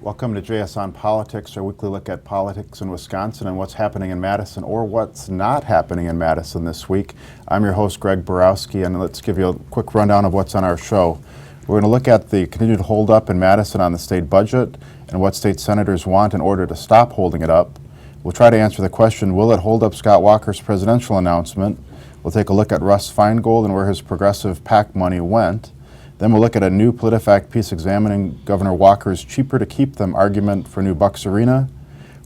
Welcome to JS on Politics, our weekly look at politics in Wisconsin and what's happening in Madison or what's not happening in Madison this week. I'm your host, Greg Borowski, and let's give you a quick rundown of what's on our show. We're going to look at the continued holdup in Madison on the state budget and what state senators want in order to stop holding it up. We'll try to answer the question, will it hold up Scott Walker's presidential announcement? We'll take a look at Russ Feingold and where his progressive PAC money went. Then we'll look at a new PolitiFact piece examining Governor Walker's cheaper to keep them argument for new Bucks Arena.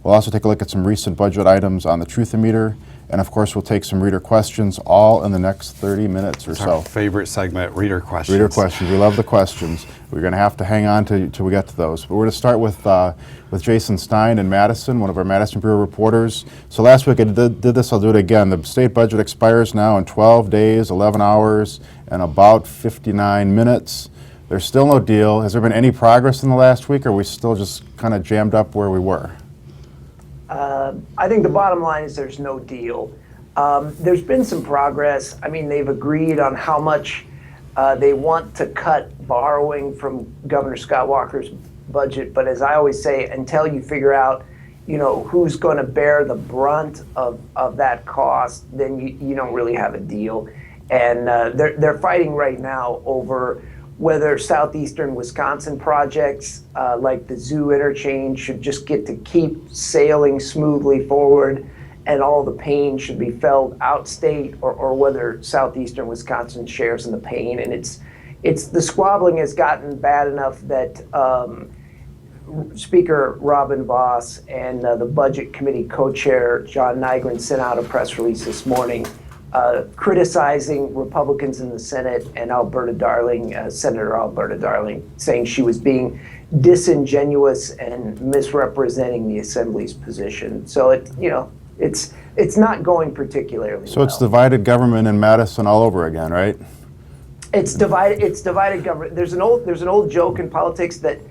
We'll also take a look at some recent budget items on the Truth-O-Meter. And of course, we'll take some reader questions all in the next 30 minutes or so. Our favorite segment, reader questions. Reader questions. We love the questions. We're going to have to hang on till we get to those. But we're going to start with Jason Stein in Madison, one of our Madison Bureau reporters. So last week I did this, I'll do it again. The state budget expires now in 12 days, 11 hours, and about 59 minutes. There's still no deal. Has there been any progress in the last week, or are we still just kind of jammed up where we were? I think the bottom line is there's no deal. There's been some progress. I mean, they've agreed on how much they want to cut borrowing from Governor Scott Walker's budget. But as I always say, until you figure out, who's going to bear the brunt of that cost, then you don't really have a deal. And they're fighting right now over whether southeastern Wisconsin projects like the zoo interchange should just get to keep sailing smoothly forward and all the pain should be felt outstate, or whether southeastern Wisconsin shares in the pain. And it's the squabbling has gotten bad enough that Speaker Robin Voss and the Budget Committee co-chair John Nygren sent out a press release this morning criticizing Republicans in the Senate and Alberta Darling, Senator Alberta Darling, saying she was being disingenuous and misrepresenting the Assembly's position. So it's not going particularly So well. It's divided government in Madison all over again, right? It's divided government. There's an old joke in politics that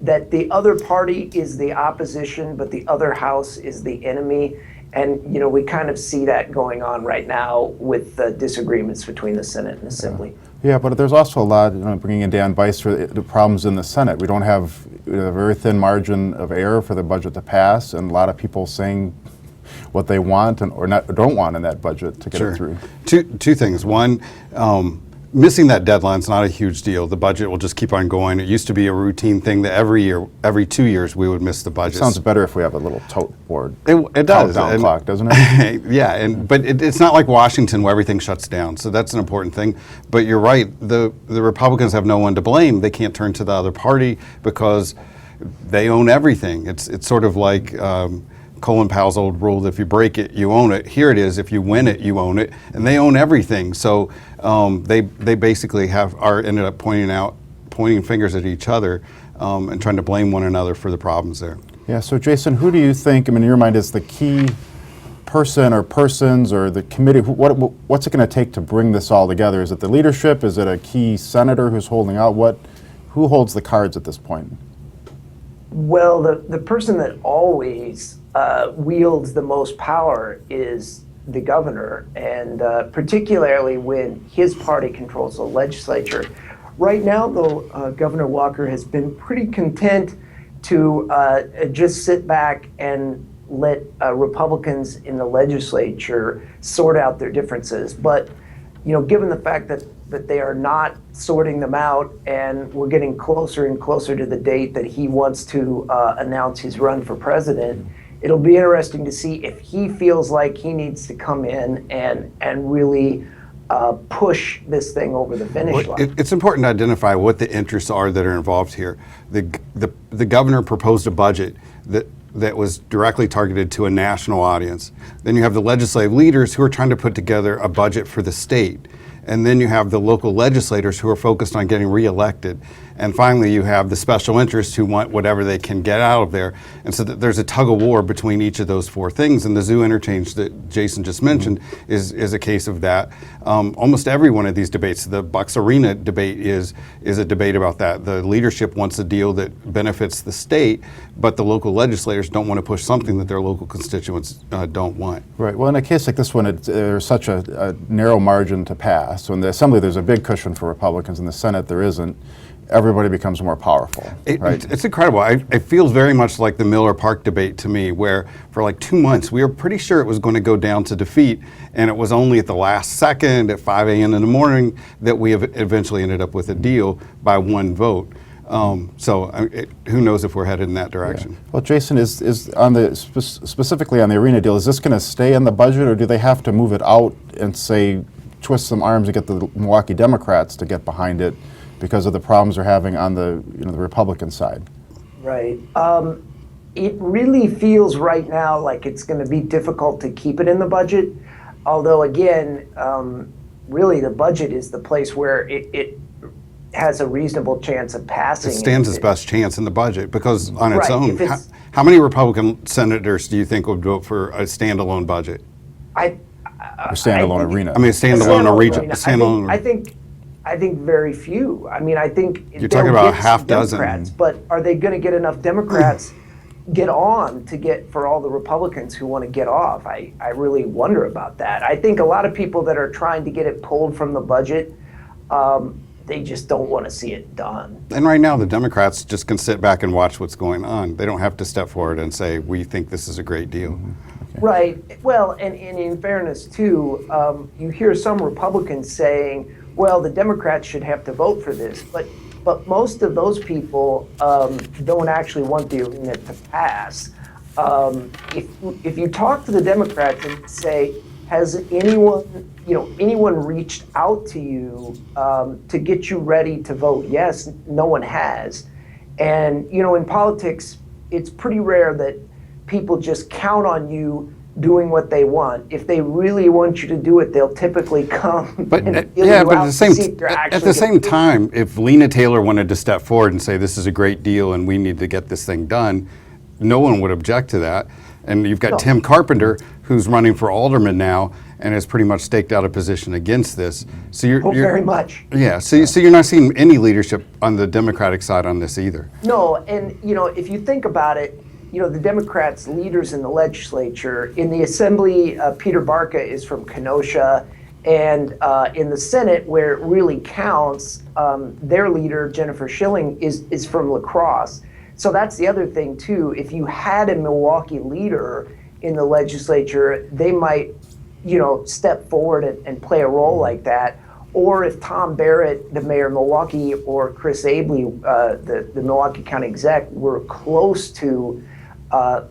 the other party is the opposition, but the other house is the enemy. And, we kind of see that going on right now with disagreements between the Senate and Assembly. Yeah, but there's also a lot, bringing in Dan Bice, for the problems in the Senate. We don't have a very thin margin of error for the budget to pass, and a lot of people saying what they want or don't want in that budget to get it through. Two things. One, missing that deadline is not a huge deal. The budget will just keep on going. It used to be a routine thing that every 2 years, we would miss the budget. It sounds better if we have a little tote board. It does. Countdown clock, doesn't it? Yeah, but it's not like Washington where everything shuts down. So that's an important thing. But you're right. The Republicans have no one to blame. They can't turn to the other party because they own everything. It's sort of like Colin Powell's old rule, if you break it, you own it. Here it is, if you win it, you own it. And they own everything. So they basically ended up pointing fingers at each other and trying to blame one another for the problems there. Yeah, so Jason, who do you think, in your mind, is the key person or persons or the committee? What's it going to take to bring this all together? Is it the leadership? Is it a key senator who's holding out? Who holds the cards at this point? Well, the person that always wields the most power is the governor, and particularly when his party controls the legislature. Right now, though, Governor Walker has been pretty content to just sit back and let Republicans in the legislature sort out their differences. But, given the fact that they are not sorting them out, and we're getting closer and closer to the date that he wants to announce his run for president, it'll be interesting to see if he feels like he needs to come in and really push this thing over the finish line. It's important to identify what the interests are that are involved here. The governor proposed a budget that was directly targeted to a national audience. Then you have the legislative leaders who are trying to put together a budget for the state. And then you have the local legislators who are focused on getting reelected. And finally, you have the special interests who want whatever they can get out of there. And so there's a tug of war between each of those four things. And the zoo interchange that Jason just mentioned is a case of that. Almost every one of these debates, the Bucks Arena debate is a debate about that. The leadership wants a deal that benefits the state, but the local legislators don't want to push something that their local constituents don't want. Right. Well, in a case like this one, there's such a narrow margin to pass. So in the Assembly, there's a big cushion for Republicans. In the Senate, there isn't. everybody becomes more powerful, right? It's incredible. It feels very much like the Miller Park debate to me, where for like 2 months we were pretty sure it was going to go down to defeat, and it was only at the last second at 5 a.m. in the morning that we have eventually ended up with a deal by one vote. Who knows if we're headed in that direction? Yeah. Well, Jason, is on the specifically on the arena deal, is this going to stay in the budget, or do they have to move it out and say twist some arms to get the Milwaukee Democrats to get behind it because of the problems they're having on the the Republican side? Right. It really feels right now like it's going to be difficult to keep it in the budget. Although, again, really the budget is the place where it has a reasonable chance of passing. It stands its best chance in the budget because on its Right, own, how many Republican senators do you think would vote for a standalone budget? Or standalone arena. I mean, a standalone region. I think very few. I mean, I think you're talking about a half dozen. Democrats, but are they going to get enough Democrats get on to get for all the Republicans who want to get off? I really wonder about that. I think a lot of people that are trying to get it pulled from the budget, they just don't want to see it done. And right now, the Democrats just can sit back and watch what's going on. They don't have to step forward and say, we think this is a great deal. Okay. Right. Well, and in fairness, too, you hear some Republicans saying, well, the Democrats should have to vote for this. But most of those people don't actually want the agreement to pass. If you talk to the Democrats and say, has anyone reached out to you to get you ready to vote? Yes, no one has. And, in politics, it's pretty rare that people just count on you doing what they want. If they really want you to do it, they'll typically come. But at the same time, if Lena Taylor wanted to step forward and say this is a great deal and we need to get this thing done, no one would object to that. And you've got Tim Carpenter, who's running for alderman now and has pretty much staked out a position against this. So you're very much. Yeah. So you're not seeing any leadership on the Democratic side on this either. No, and if you think about it, the Democrats' leaders in the legislature, in the Assembly, Peter Barca is from Kenosha, and in the Senate, where it really counts, their leader, Jennifer Schilling, is from La Crosse. So that's the other thing, too. If you had a Milwaukee leader in the legislature, they might, step forward and play a role like that. Or if Tom Barrett, the mayor of Milwaukee, or Chris Abley, the Milwaukee County exec, were close to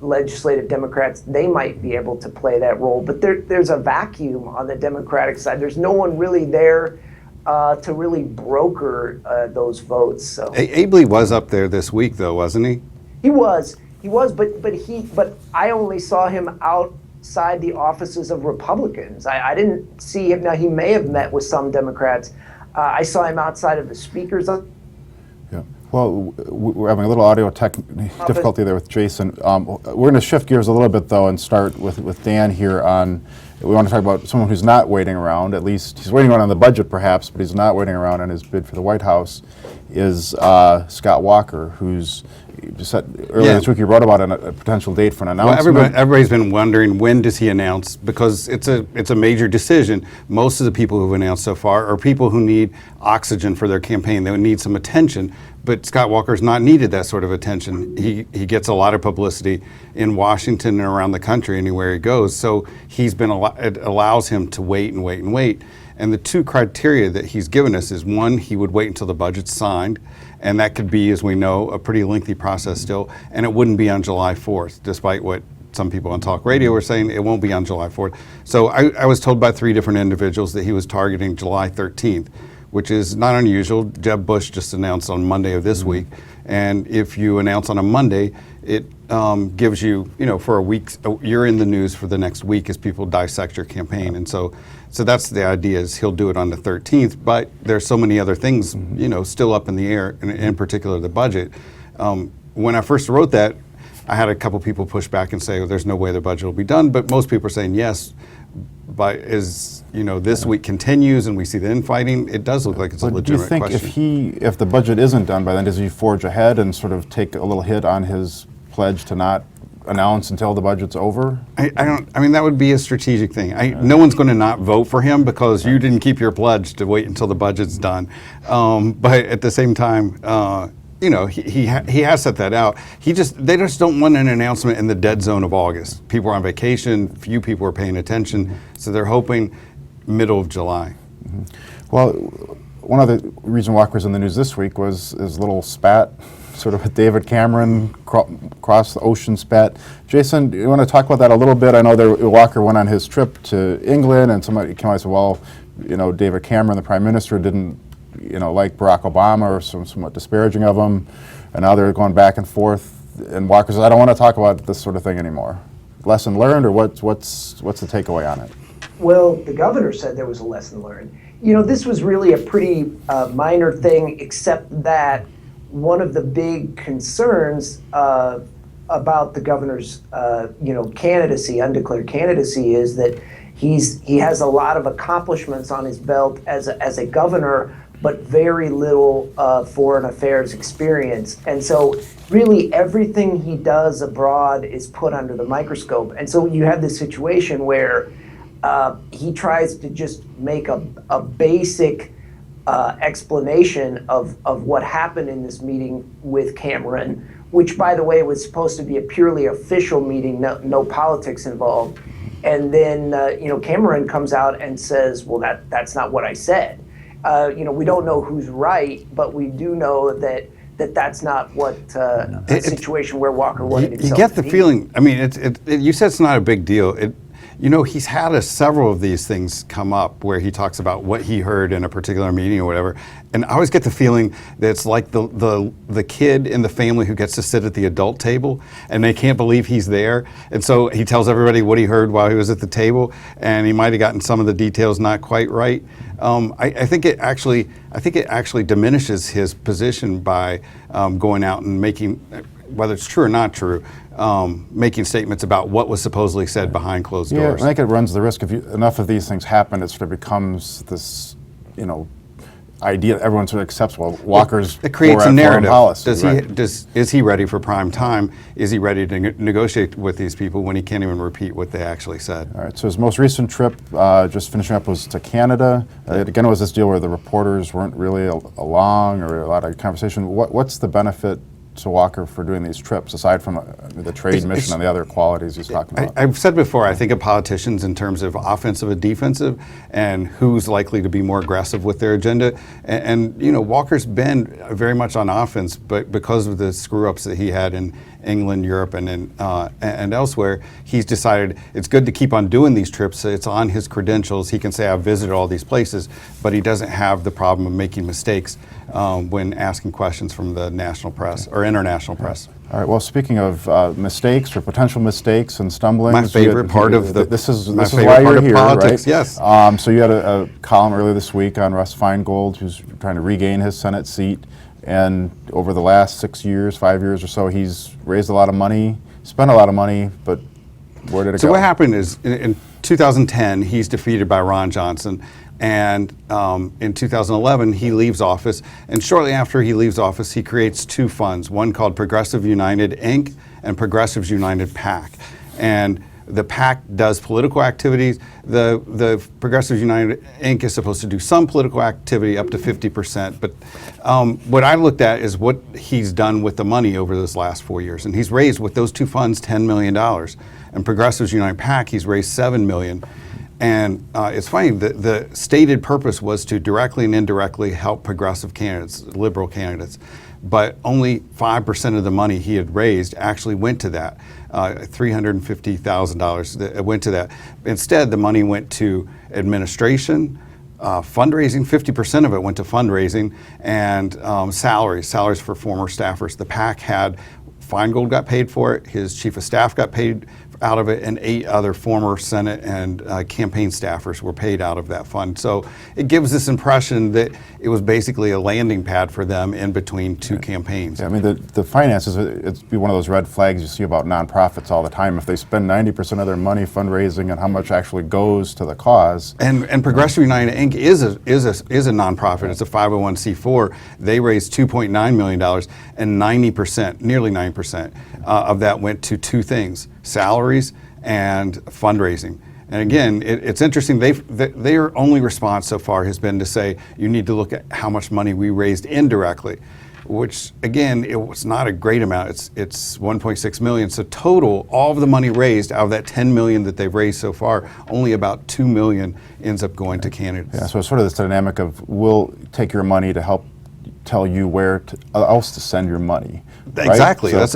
legislative Democrats, they might be able to play that role. But there's a vacuum on the Democratic side. There's no one really there to really broker those votes. So Abley was up there this week, though, wasn't he? He was, but I only saw him outside the offices of Republicans. I didn't see him. Now, he may have met with some Democrats. I saw him outside of the speakers. Yeah. Well, we're having a little audio difficulty there with Jason. We're going to shift gears a little bit, though, and start with Dan here on. We want to talk about someone who's not waiting around. At least he's waiting around on the budget, perhaps, but he's not waiting around on his bid for the White House. Is Scott Walker, who's earlier this week you wrote about a potential date for an announcement. Well, everybody's been wondering when does he announce, because it's a major decision. Most of the people who've announced so far are people who need oxygen for their campaign. They would need some attention. But Scott Walker's not needed that sort of attention. He gets a lot of publicity in Washington and around the country anywhere he goes. So it allows him to wait and wait and wait. And the two criteria that he's given us is, one, he would wait until the budget's signed, and that could be, as we know, a pretty lengthy process still, and it wouldn't be on July 4th, despite what some people on talk radio were saying. It won't be on July 4th. So I was told by 3 different individuals that he was targeting July 13th, which is not unusual. Jeb Bush just announced on Monday of this week, and if you announce on a Monday, it gives you, for a week, you're in the news for the next week as people dissect your campaign. And so that's the idea, is he'll do it on the 13th, but there's so many other things, still up in the air, and in particular the budget. When I first wrote that, I had a couple people push back and say, there's no way the budget will be done, but most people are saying yes. But as this week continues and we see the infighting, it does look like it's a legitimate question. Do you think if the budget isn't done by then, does he forge ahead and sort of take a little hit on his pledge to not announce until the budget's over? I don't. I mean, that would be a strategic thing. No one's going to not vote for him because you didn't keep your pledge to wait until the budget's done. But at the same time, he has set that out. They just don't want an announcement in the dead zone of August. People are on vacation. Few people are paying attention, so they're hoping middle of July. Mm-hmm. Well, one of the reason Walker's in the news this week was his little spat, sort of with David Cameron, across the ocean spat. Jason, do you want to talk about that a little bit? I know Walker went on his trip to England, and somebody came out and said, well, David Cameron, the Prime Minister, didn't like Barack Obama, or somewhat disparaging of him, and now they're going back and forth. And Walker says, I don't want to talk about this sort of thing anymore. Lesson learned, or what's the takeaway on it? Well, the governor said there was a lesson learned. This was really a pretty minor thing, except that one of the big concerns about the governor's, candidacy, undeclared candidacy, is that he has a lot of accomplishments on his belt as a governor, but very little foreign affairs experience. And so really everything he does abroad is put under the microscope. And so you have this situation where he tries to just make a basic explanation of what happened in this meeting with Cameron, which, by the way, was supposed to be a purely official meeting, no politics involved. And then, Cameron comes out and says, well, that's not what I said. We don't know who's right, but we do know that's not what a situation where Walker wanted himself You get the to be. feeling, I mean, you said it's not a big deal. He's had several of these things come up where he talks about what he heard in a particular meeting or whatever. And I always get the feeling that it's like the kid in the family who gets to sit at the adult table and they can't believe he's there. And so he tells everybody what he heard while he was at the table, and he might have gotten some of the details not quite right. I think it actually diminishes his position by going out and making, whether it's true or not true, making statements about what was supposedly said behind closed doors. I think it runs the risk, if enough of these things happen, it sort of becomes this, idea everyone sort of accepts. Well, Walker's it creates a narrative. Policy, Is he ready for prime time? Is he ready to negotiate with these people when he can't even repeat what they actually said? All right. So his most recent trip, just finishing up, was to Canada. Again, it was this deal where the reporters weren't really along, or a lot of conversation. What's the benefit to Walker for doing these trips, aside from the trade mission and the other qualities he's talking about? I've said before, I think of politicians in terms of offensive and defensive, and who's likely to be more aggressive with their agenda. And Walker's been very much on offense, but because of the screw-ups that he had in England, Europe, and elsewhere, he's decided it's good to keep on doing these trips. It's on his credentials. He can say, I've visited all these places, but he doesn't have the problem of making mistakes when asking questions from the national press or international press. All right. Well, speaking of mistakes or potential mistakes and stumblings, my favorite part of this is why you're here, politics, right? Yes. So you had a column earlier this week on Russ Feingold, who's trying to regain his Senate seat, and over the last 5 years or so, he's raised a lot of money, spent a lot of money, but where did it go? So what happened is, in 2010, he's defeated by Ron Johnson. And in 2011, he leaves office. And shortly after he leaves office, he creates two funds, one called Progressive United, Inc. and Progressives United, PAC. And the PAC does political activities. The Progressives United, Inc. is supposed to do some political activity up to 50%. But what I looked at is what he's done with the money over this last 4 years. And he's raised, with those two funds, $10 million. And Progressives United, PAC, he's raised $7 million. And it's funny, the stated purpose was to directly and indirectly help progressive candidates, liberal candidates, but only 5% of the money he had raised actually went to that, $350,000 went to that. Instead, the money went to administration, fundraising. 50% of it went to fundraising, and salaries for former staffers. The PAC had Feingold got paid for it. His chief of staff got paid out of it, and 8 other former Senate and campaign staffers were paid out of that fund. So it gives this impression that it was basically a landing pad for them in between 2 campaigns. Yeah, I mean, the finances, it's be one of those red flags you see about nonprofits all the time. If they spend 90% of their money fundraising and how much actually goes to the cause. And Progressive United Inc. is a nonprofit. It's a 501c4. They raised $2.9 million, and 90%, nearly 9% of that went to 2 things: salaries and fundraising. And again, it's interesting. Their only response so far has been to say, you need to look at how much money we raised indirectly, which again, it was not a great amount. It's 1.6 million. So total, all of the money raised out of that 10 million that they've raised so far, only about 2 million ends up going to candidates. Yeah, so it's sort of this dynamic of we'll take your money to help tell you where else to send your money. Right? Exactly. So,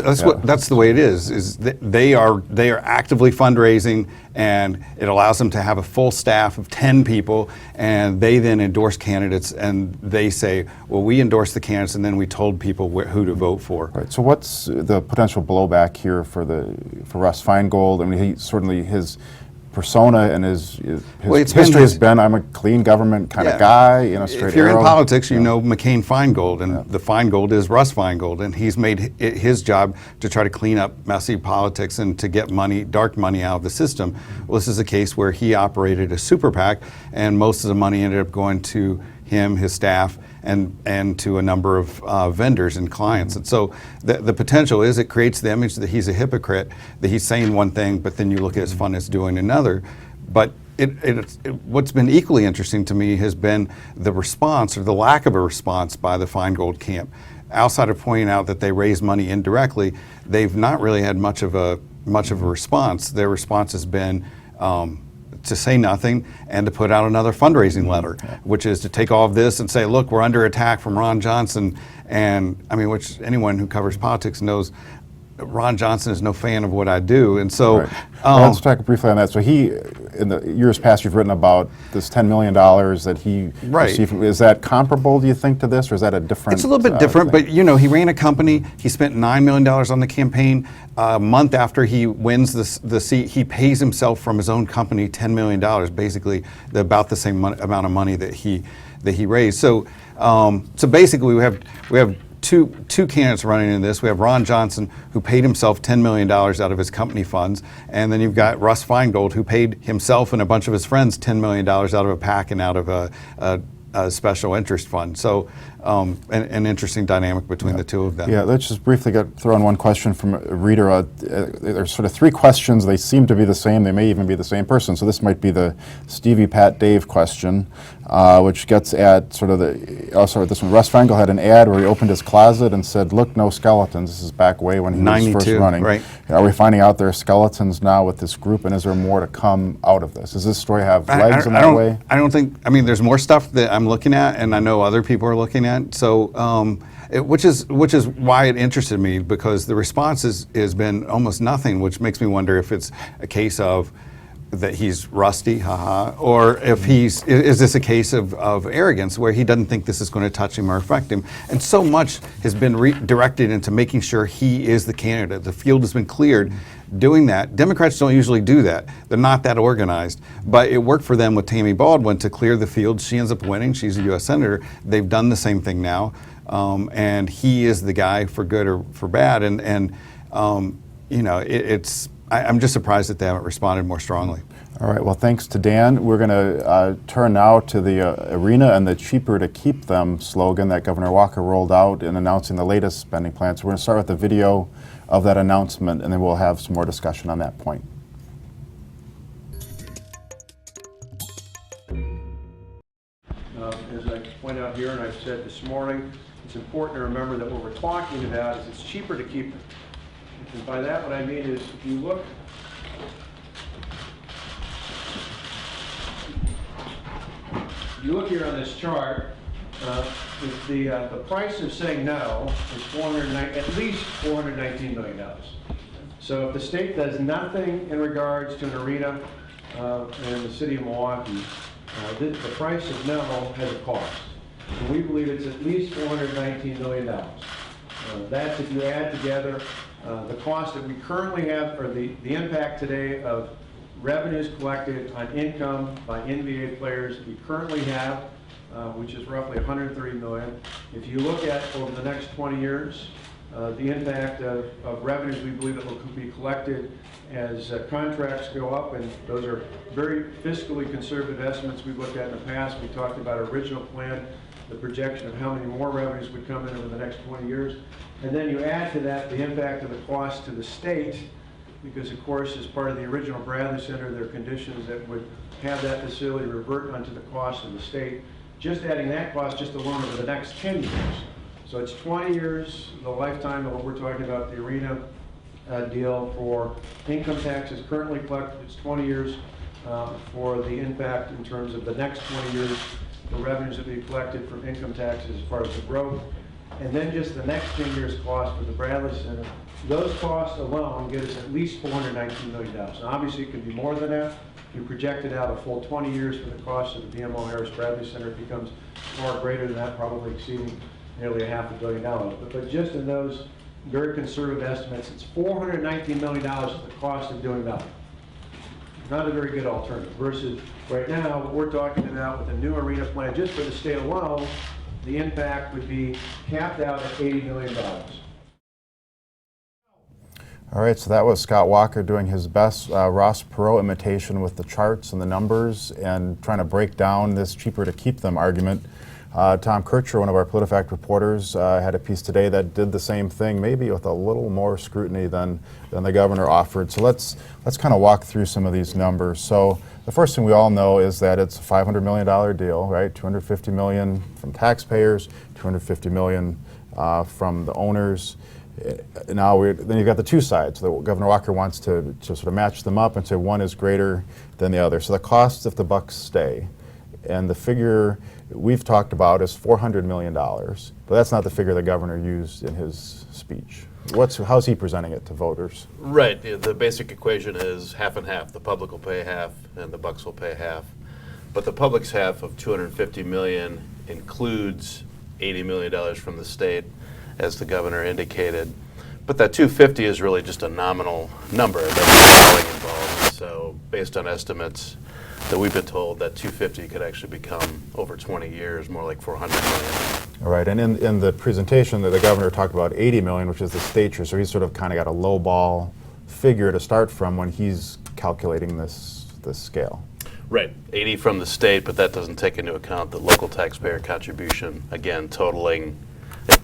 that's the way it is. They are actively fundraising, and it allows them to have a full staff of 10 people, and they then endorse candidates, and they say, well, we endorse the candidates, and then we told people who to vote for. Right. So what's the potential blowback here for Russ Feingold? I mean, his persona and his history has been, I'm a clean government kind of guy, straight If you're arrow. in politics, you know McCain Feingold, and the Feingold is Russ Feingold, and he's made it his job to try to clean up messy politics and to get dark money out of the system. Well, this is a case where he operated a super PAC, and most of the money ended up going to him, his staff, and to a number of vendors and clients. And so the potential is it creates the image that he's a hypocrite, that he's saying one thing, but then you look at his fund as doing another. But what's been equally interesting to me has been the response, or the lack of a response, by the Feingold camp. Outside of pointing out that they raise money indirectly, they've not really had much of a response. Their response has been to say nothing and to put out another fundraising letter, which is to take all of this and say, look, we're under attack from Ron Johnson. And I mean, which anyone who covers politics knows Ron Johnson is no fan of what I do. And so let's talk briefly on that. So in the years past, you've written about this $10 million that he received. Is that comparable, do you think, to this, or is that a different? It's a little bit different, but he ran a company. He spent $9 million on the campaign. A month after he wins the seat, he pays himself from his own company $10 million, basically about the same amount of money that he raised. So basically, we have two candidates running in this. We have Ron Johnson, who paid himself $10 million out of his company funds, and then you've got Russ Feingold, who paid himself and a bunch of his friends $10 million out of a PAC and out of a special interest fund. So an interesting dynamic between the two of them. Yeah, let's just briefly throw in one question from a reader. There's sort of 3 questions. They seem to be the same. They may even be the same person. So this might be the Stevie, Pat, Dave question, which gets at sort of this one. Russ Feingold had an ad where he opened his closet and said, look, no skeletons. This is back way when he was first running. Right. Are we finding out there are skeletons now with this group, and is there more to come out of this? Does this story have legs in that way? I don't think, there's more stuff that I'm looking at, and I know other people are looking at. So, which is why it interested me, because the response has been almost nothing, which makes me wonder if it's a case of that he's rusty, or if is this a case of arrogance where he doesn't think this is going to touch him or affect him. And so much has been directed into making sure he is the candidate. The field has been cleared doing that. Democrats don't usually do that. They're not that organized. But it worked for them with Tammy Baldwin to clear the field. She ends up winning. She's a U.S. Senator. They've done the same thing now. And he is the guy for good or for bad. I'm just surprised that they haven't responded more strongly. All right, well, thanks to Dan. We're going to turn now to the arena and the cheaper to keep them slogan that Governor Walker rolled out in announcing the latest spending plan. So we're going to start with the video of that announcement, and then we'll have some more discussion on that point. As I point out here, and I've said this morning, it's important to remember that what we're talking about is it's cheaper to keep them. And by that, what I mean is, if you look here on this chart, the price of saying no is at least $419 million. So if the state does nothing in regards to an arena in the city of Milwaukee, the price of no has a cost. And we believe it's at least $419 million. That's if you add together The cost that we currently have, or the impact today of revenues collected on income by NBA players we currently have, which is roughly $130 million. If you look at over the next 20 years, the impact of revenues we believe that will be collected as contracts go up, and those are very fiscally conservative estimates we've looked at in the past. We talked about our original plan, the projection of how many more revenues would come in over the next 20 years. And then you add to that the impact of the cost to the state, because of course, as part of the original Bradley Center, there are conditions that would have that facility revert onto the cost of the state. Just adding that cost just alone over the next 10 years. So it's 20 years, the lifetime of what we're talking about, the arena deal for income taxes currently collected. It's 20 years for the impact in terms of the next 20 years, the revenues that we collected from income taxes as far as the growth. And then just the next 10 years cost for the Bradley Center. Those costs alone get us at least $419 million. Now obviously it could be more than that. If you project it out a full 20 years for the cost of the BMO Harris Bradley Center, it becomes far greater than that, probably exceeding nearly $500 million. But just in those very conservative estimates, it's $419 million at the cost of doing nothing. Not a very good alternative. Versus right now, what we're talking about with the new arena plan, just for the state alone, the impact would be capped out at $80 million. All right, so that was Scott Walker doing his best Ross Perot imitation with the charts and the numbers and trying to break down this cheaper to keep them argument. Tom Kertcher, one of our PolitiFact reporters, had a piece today that did the same thing, maybe with a little more scrutiny than the governor offered. So let's kind of walk through some of these numbers. So the first thing we all know is that it's a $500 million deal, right? $250 million from taxpayers, $250 million from the owners. Now then you've got the two sides. Governor Walker wants to sort of match them up and say one is greater than the other. So the cost if the Bucks stay, and the figure we've talked about is $400 million, but that's not the figure the governor used in his speech. How's he presenting it to voters? Right. The basic equation is half and half. The public will pay half, and the Bucks will pay half. But the public's half of $250 million includes $80 million from the state, as the governor indicated. But that 250 is really just a nominal number. There's no selling involved. So based on estimates that we've been told, that 250 could actually become over 20 years more like 400 million. All right, and in the presentation that the governor talked about 80 million, which is the state share, so he's sort of kind of got a low ball figure to start from when he's calculating this scale. Right, 80 from the state, but that doesn't take into account the local taxpayer contribution, again totaling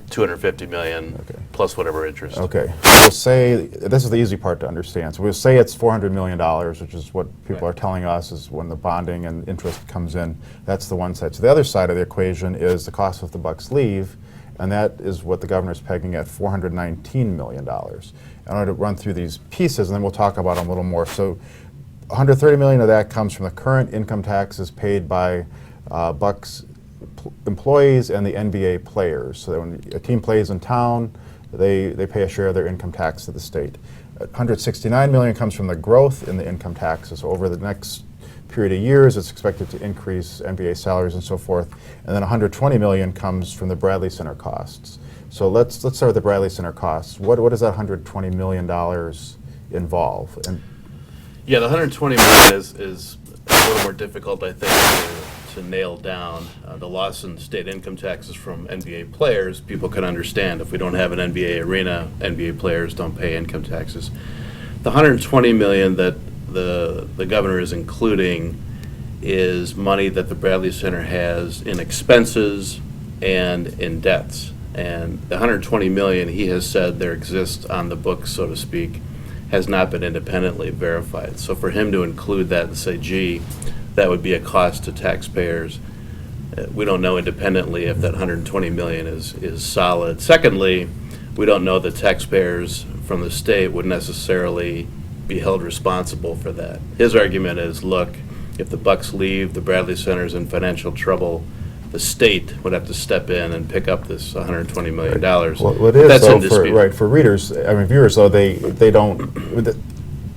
250 million plus whatever interest. Okay, we'll say, this is the easy part to understand, so we'll say it's $400 million, which is what people are telling us is when the bonding and interest comes in. That's the one side. So the other side of the equation is the cost if the Bucks leave, and that is what the governor's pegging at $419 million. I want to run through these pieces and then we'll talk about them a little more. So $130 million of that comes from the current income taxes paid by Bucks employees and the NBA players. So that when a team plays in town, they pay a share of their income tax to the state. $169 million comes from the growth in the income taxes. So over the next period of years, it's expected to increase NBA salaries and so forth. And then $120 million comes from the Bradley Center costs. So let's start with the Bradley Center costs. What does that $120 million involve? And yeah, the $120 million is a little more difficult, I think, to nail down. The loss in state income taxes from NBA players, people can understand. If we don't have an NBA arena, NBA players don't pay income taxes. The $120 million that the governor is including is money that the Bradley Center has in expenses and in debts. And the $120 million, he has said there exists on the books, so to speak, has not been independently verified. So for him to include that and say, gee, that would be a cost to taxpayers, we don't know independently if that $120 million is solid. Secondly, we don't know that taxpayers from the state would necessarily be held responsible for that. His argument is, look, if the Bucks leave, the Bradley Center's in financial trouble, the state would have to step in and pick up this $120 million. Well, it is, that's though, indisputed. for readers, I mean viewers, though, they don't,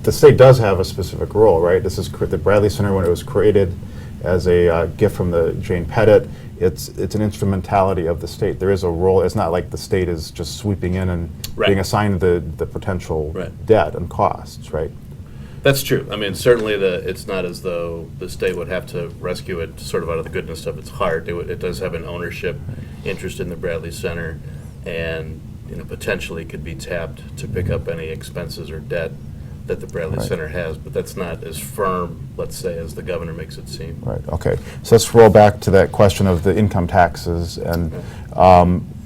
the state does have a specific role, right? This is the Bradley Center, when it was created, as a gift from the Jane Pettit. It's an instrumentality of the state. There is a role. It's not like the state is just sweeping in and Right. being assigned the potential Right. debt and costs, right? That's true. I mean, certainly it's not as though the state would have to rescue it sort of out of the goodness of its heart. It does have an ownership interest in the Bradley Center, and potentially could be tapped to pick up any expenses or debt that the Bradley Right. Center has, but that's not as firm, let's say, as the governor makes it seem. Right, okay. So let's roll back to that question of the income taxes. And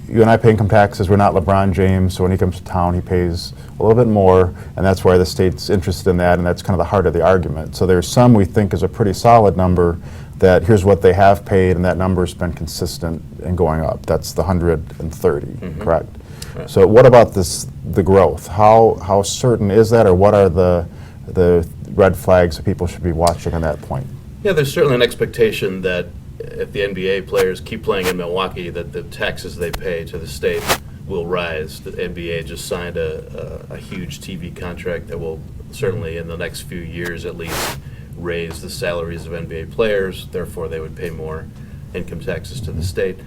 you and I pay income taxes. We're not LeBron James, so when he comes to town, he pays a little bit more, and that's why the state's interested in that, and that's kind of the heart of the argument. So there's some we think is a pretty solid number that here's what they have paid, and that number's been consistent and going up. That's the 130, correct? Right. So what about the growth? How certain is that, or what are the red flags that people should be watching on that point? Yeah, there's certainly an expectation that if the NBA players keep playing in Milwaukee, that the taxes they pay to the state will rise. The NBA just signed a huge TV contract that will certainly, in the next few years at least, raise the salaries of NBA players. Therefore, they would pay more income taxes to the state.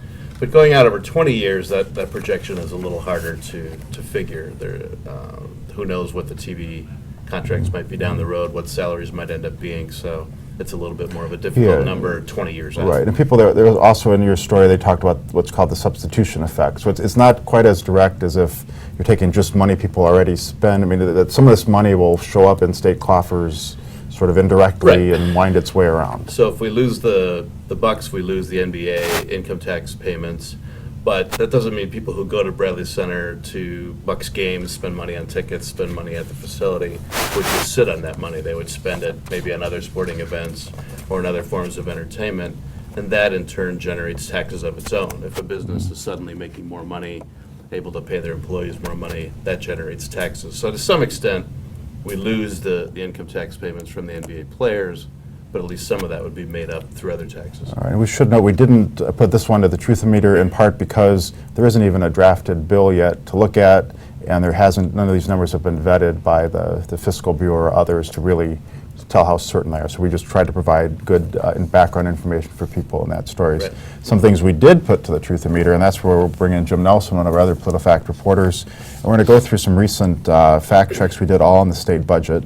But going out over 20 years, that projection is a little harder to figure. Who knows what the TV contracts might be down the road, what salaries might end up being. So it's a little bit more of a difficult Yeah. number 20 years out. Right, and people, there was also in your story, they talked about what's called the substitution effect. So it's not quite as direct as if you're taking just money people already spend. I mean, that some of this money will show up in state coffers sort of indirectly Right. and wind its way around. So if we lose the Bucks, we lose the NBA income tax payments. But that doesn't mean people who go to Bradley Center to Bucks games, spend money on tickets, spend money at the facility, would just sit on that money. They would spend it maybe on other sporting events or in other forms of entertainment. And that in turn generates taxes of its own. If a business is suddenly making more money, able to pay their employees more money, that generates taxes. So to some extent, we lose the income tax payments from the NBA players, but at least some of that would be made up through other taxes. All right, and we should note we didn't put this one to the Truth-O-Meter in part because there isn't even a drafted bill yet to look at, and none of these numbers have been vetted by the Fiscal Bureau or others to really tell how certain they are. So we just tried to provide good and background information for people in that story. Right. Some things we did put to the Truth-O-Meter, and that's where we'll bring in Jim Nelson, one of our other PolitiFact reporters. And we're going to go through some recent fact checks we did all in the state budget.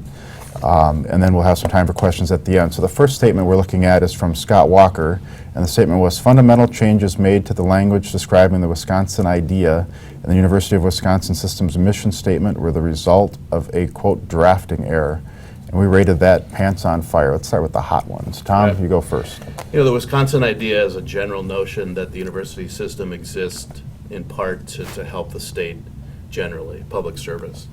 And then we'll have some time for questions at the end. So the first statement we're looking at is from Scott Walker, and the statement was, fundamental changes made to the language describing the Wisconsin idea and the University of Wisconsin System's mission statement were the result of a, quote, drafting error. And we rated that pants on fire. Let's start with the hot ones. Tom, Right. you go first. The Wisconsin idea is a general notion that the university system exists in part to help the state generally, public service.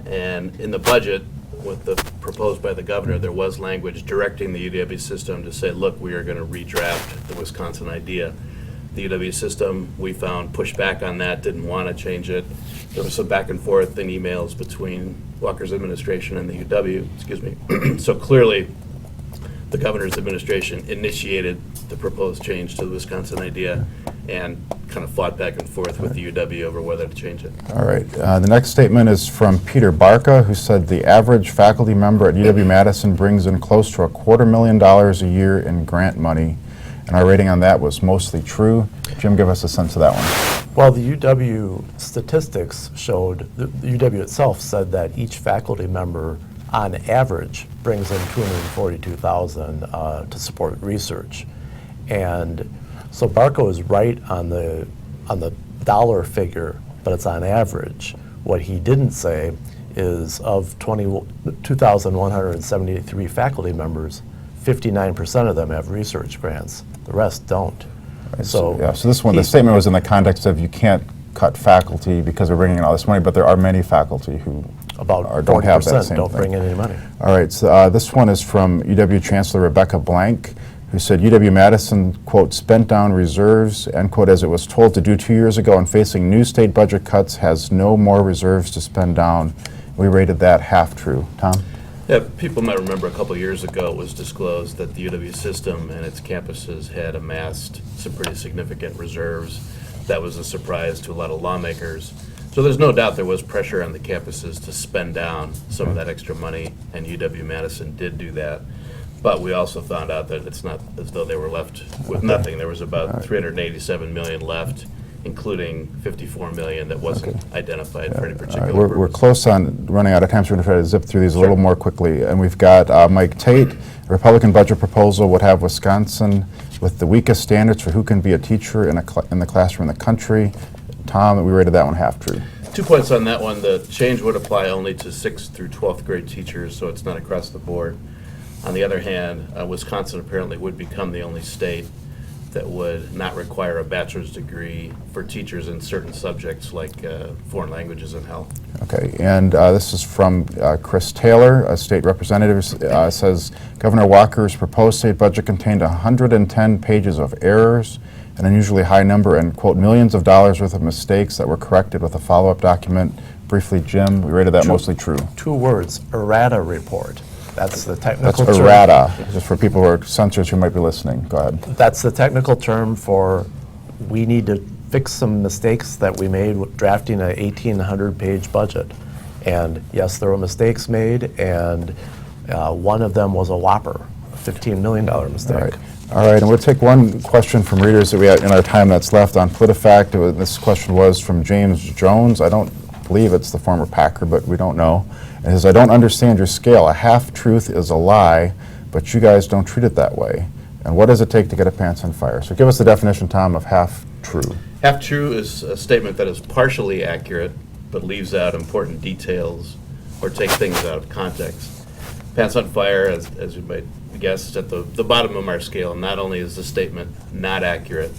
And in the budget, with the proposed by the governor, there was language directing the UW system to say, look, we are going to redraft the Wisconsin idea. The UW system, we found, pushed back on that, didn't want to change it. There was some back and forth in emails between Walker's administration and the UW, So clearly, the governor's administration initiated the proposed change to the Wisconsin idea and kind of fought back and forth with the UW over whether to change it. All right. The next statement is from Peter Barca, who said the average faculty member at UW-Madison brings in close to $250,000 a year in grant money, and our rating on that was mostly true. Jim, give us a sense of that one. Well, the UW statistics showed, the UW itself said that each faculty member on average brings in $242,000 to support research. And so Barco is right on the dollar figure, but it's on average. What he didn't say is of 2,173 faculty members, 59% of them have research grants. The rest don't. Right, so this one, the statement was in the context of you can't cut faculty because we're bringing in all this money, but there are many faculty who about don't have that 40% same don't thing. bring in any money. All right, so this one is from UW Chancellor Rebecca Blank, who said UW-Madison, quote, spent down reserves, end quote, as it was told to do 2 years ago, and facing new state budget cuts has no more reserves to spend down. We rated that half true. Tom? Yeah, people might remember a couple years ago it was disclosed that the UW system and its campuses had amassed some pretty significant reserves. That was a surprise to a lot of lawmakers. So there's no doubt there was pressure on the campuses to spend down some of that extra money, and UW-Madison did do that. But we also found out that it's not as though they were left with nothing. There was about 387 million left, including 54 million that wasn't identified for any All particular right, we're purpose. close on running out of time, so we're going to try to zip through these a little more quickly. And we've got Mike Tate, a Republican budget proposal would have Wisconsin with the weakest standards for who can be a teacher in the classroom in the country. Tom, we rated that one half true. 2 points on that one. The change would apply only to 6th through 12th grade teachers, so it's not across the board. On the other hand, Wisconsin apparently would become the only state that would not require a bachelor's degree for teachers in certain subjects like foreign languages and health. Okay, and this is from Chris Taylor, a state representative, says Governor Walker's proposed state budget contained 110 pages of errors, an unusually high number, and, quote, millions of dollars worth of mistakes that were corrected with a follow-up document. Briefly, Jim, we rated that mostly true. 2 words, errata report. That's the That's technical term. errata, just for people who are censors who might be listening. Go ahead. That's the technical term for we need to fix some mistakes that we made with drafting a 1,800-page budget. And yes, there were mistakes made, and one of them was a whopper, a $15 million mistake. All right, and we'll take one question from readers that we have in our time that's left on PolitiFact. This question was from James Jones. I don't believe it's the former Packer, but we don't know. It says, I don't understand your scale. A half-truth is a lie, but you guys don't treat it that way. And what does it take to get a pants on fire? So give us the definition, Tom, of half-true. Half-true is a statement that is partially accurate, but leaves out important details or takes things out of context. Pants on fire, as you might guess, is at the bottom of our scale. Not only is the statement not accurate,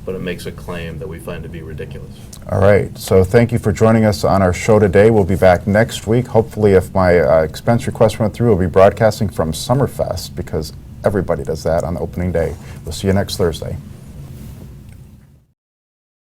but it makes a claim that we find to be ridiculous. All right, so thank you for joining us on our show today. We'll be back next week. Hopefully, if my expense request went through, we'll be broadcasting from Summerfest because everybody does that on the opening day. We'll see you next Thursday.